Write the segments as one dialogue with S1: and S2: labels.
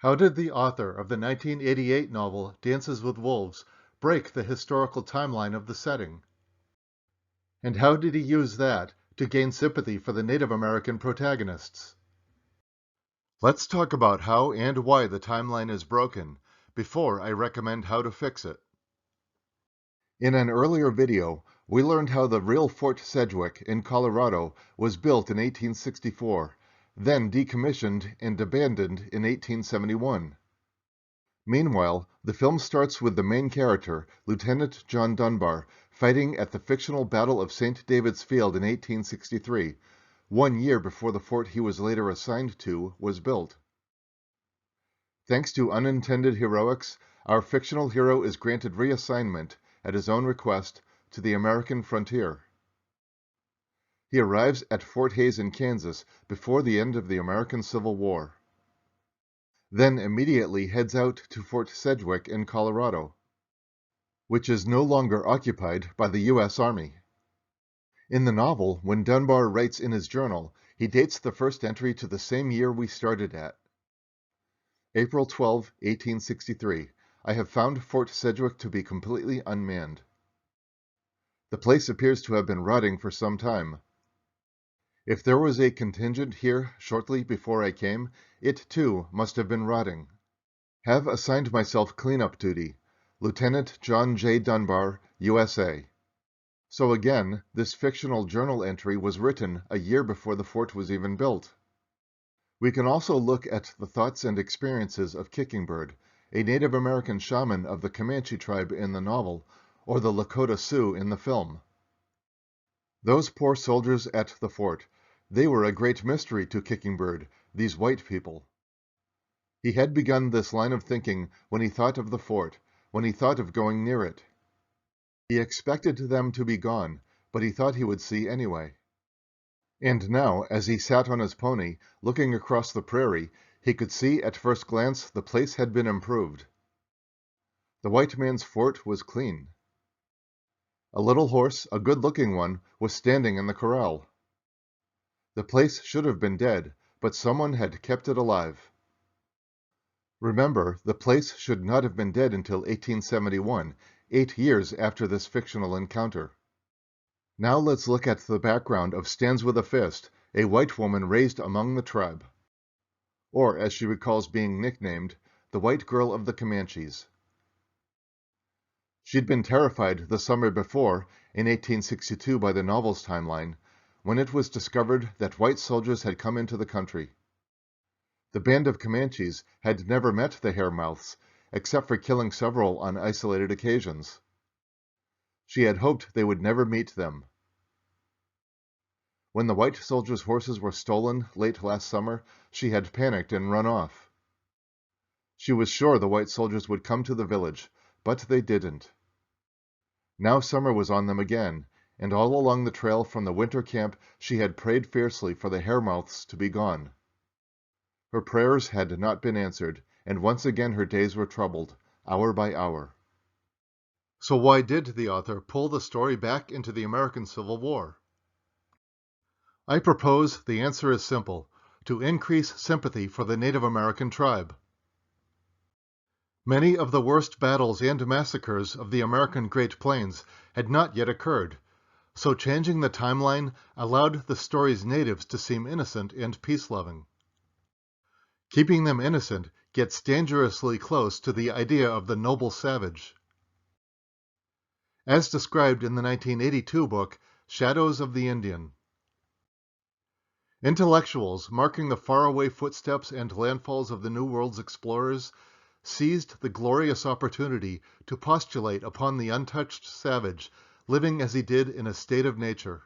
S1: How did the author of the 1988 novel Dances with Wolves break the historical timeline of the setting? And how did he use that to gain sympathy for the Native American protagonists? Let's talk about how and why the timeline is broken before I recommend how to fix it. In an earlier video, we learned how the real Fort Sedgwick in Colorado was built in 1864, then decommissioned and abandoned in 1871. Meanwhile, the film starts with the main character, Lieutenant John Dunbar, fighting at the fictional Battle of St. David's Field in 1863, 1 year before the fort he was later assigned to was built. Thanks to unintended heroics, our fictional hero is granted reassignment, at his own request, to the American frontier. He arrives at Fort Hays in Kansas before the end of the American Civil War. Then immediately heads out to Fort Sedgwick in Colorado, which is no longer occupied by the U.S. Army. In the novel, when Dunbar writes in his journal, he dates the first entry to the same year we started at. April 12, 1863. I have found Fort Sedgwick to be completely unmanned. The place appears to have been rotting for some time. If there was a contingent here shortly before I came, it too must have been rotting. Have assigned myself cleanup duty. Lieutenant John J. Dunbar, USA. So again, this fictional journal entry was written a year before the fort was even built. We can also look at the thoughts and experiences of Kickingbird, a Native American shaman of the Comanche tribe in the novel, or the Lakota Sioux in the film. Those poor soldiers at the fort, they were a great mystery to Kickingbird, these white people. He had begun this line of thinking when he thought of the fort, when he thought of going near it. He expected them to be gone, but he thought he would see anyway. And now, as he sat on his pony, looking across the prairie, he could see at first glance the place had been improved. The white man's fort was clean. A little horse, a good-looking one, was standing in the corral. The place should have been dead, but someone had kept it alive. Remember, the place should not have been dead until 1871, 8 years after this fictional encounter. Now let's look at the background of Stands with a Fist, a white woman raised among the tribe. Or, as she recalls being nicknamed, the White Girl of the Comanches. She'd been terrified the summer before, in 1862 by the novel's timeline, when it was discovered that white soldiers had come into the country. The band of Comanches had never met the Hairmouths, except for killing several on isolated occasions. She had hoped they would never meet them. When the white soldiers' horses were stolen late last summer, she had panicked and run off. She was sure the white soldiers would come to the village, but they didn't. Now summer was on them again, and all along the trail from the winter camp she had prayed fiercely for the Hairmouths to be gone. Her prayers had not been answered, and once again her days were troubled, hour by hour. So why did the author pull the story back into the American Civil War? I propose the answer is simple: to increase sympathy for the Native American tribe. Many of the worst battles and massacres of the American Great Plains had not yet occurred, so changing the timeline allowed the story's natives to seem innocent and peace-loving. Keeping them innocent gets dangerously close to the idea of the noble savage. As described in the 1982 book, Shadows of the Indian. Intellectuals marking the faraway footsteps and landfalls of the New World's explorers seized the glorious opportunity to postulate upon the untouched savage living as he did in a state of nature.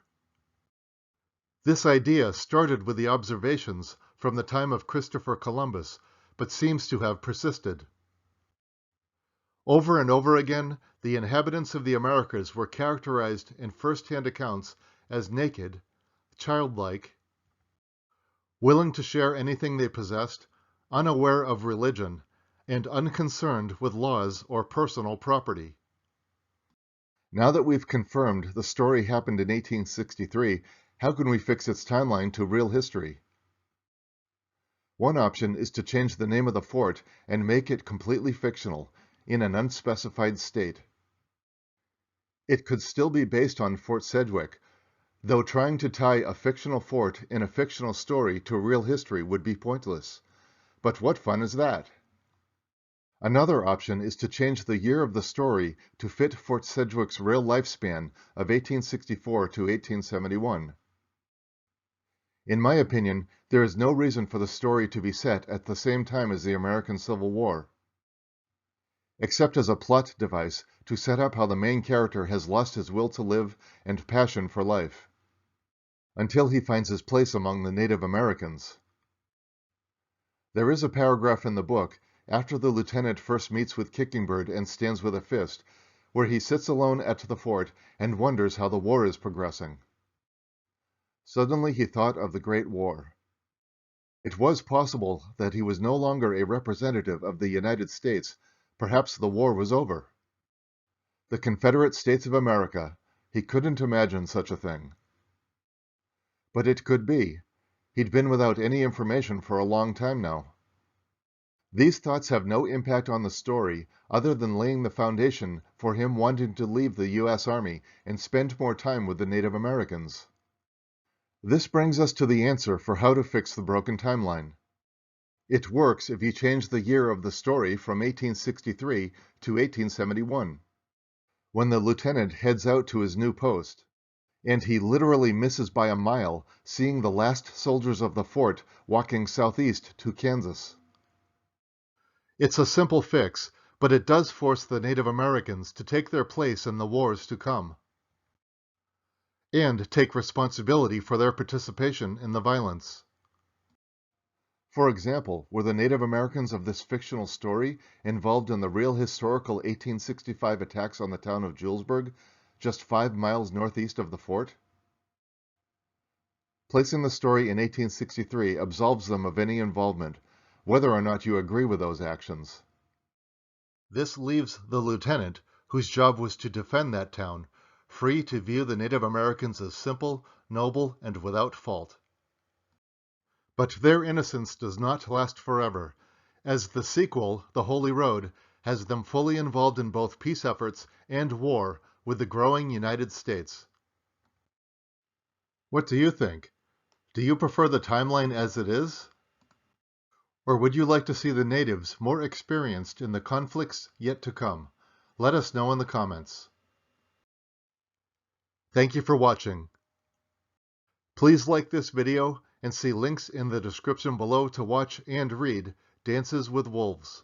S1: This idea started with the observations from the time of Christopher Columbus, but seems to have persisted. Over and over again, the inhabitants of the Americas were characterized in first-hand accounts as naked, childlike, willing to share anything they possessed, unaware of religion, and unconcerned with laws or personal property. Now that we've confirmed the story happened in 1863, how can we fix its timeline to real history? One option is to change the name of the fort and make it completely fictional, in an unspecified state. It could still be based on Fort Sedgwick, though trying to tie a fictional fort in a fictional story to real history would be pointless. But what fun is that? Another option is to change the year of the story to fit Fort Sedgwick's real lifespan of 1864 to 1871. In my opinion, there is no reason for the story to be set at the same time as the American Civil War, except as a plot device to set up how the main character has lost his will to live and passion for life, until he finds his place among the Native Americans. There is a paragraph in the book, after the lieutenant first meets with Kickingbird and stands with a fist, where he sits alone at the fort and wonders how the war is progressing. Suddenly he thought of the Great War. It was possible that he was no longer a representative of the United States. Perhaps the war was over. The Confederate States of America. He couldn't imagine such a thing. But it could be. He'd been without any information for a long time now. These thoughts have no impact on the story other than laying the foundation for him wanting to leave the U.S. Army and spend more time with the Native Americans. This brings us to the answer for how to fix the broken timeline. It works if you change the year of the story from 1863 to 1871, when the lieutenant heads out to his new post, and he literally misses by a mile seeing the last soldiers of the fort walking southeast to Kansas. It's a simple fix, but it does force the Native Americans to take their place in the wars to come, and take responsibility for their participation in the violence. For example, were the Native Americans of this fictional story involved in the real historical 1865 attacks on the town of Julesburg, just 5 miles northeast of the fort? Placing the story in 1863 absolves them of any involvement, whether or not you agree with those actions. This leaves the lieutenant, whose job was to defend that town, free to view the Native Americans as simple, noble, and without fault. But their innocence does not last forever, as the sequel, The Holy Road, has them fully involved in both peace efforts and war with the growing United States. What do you think? Do you prefer the timeline as it is? Or would you like to see the natives more experienced in the conflicts yet to come? Let us know in the comments. Thank you for watching. Please like this video and see links in the description below to watch and read Dances with Wolves.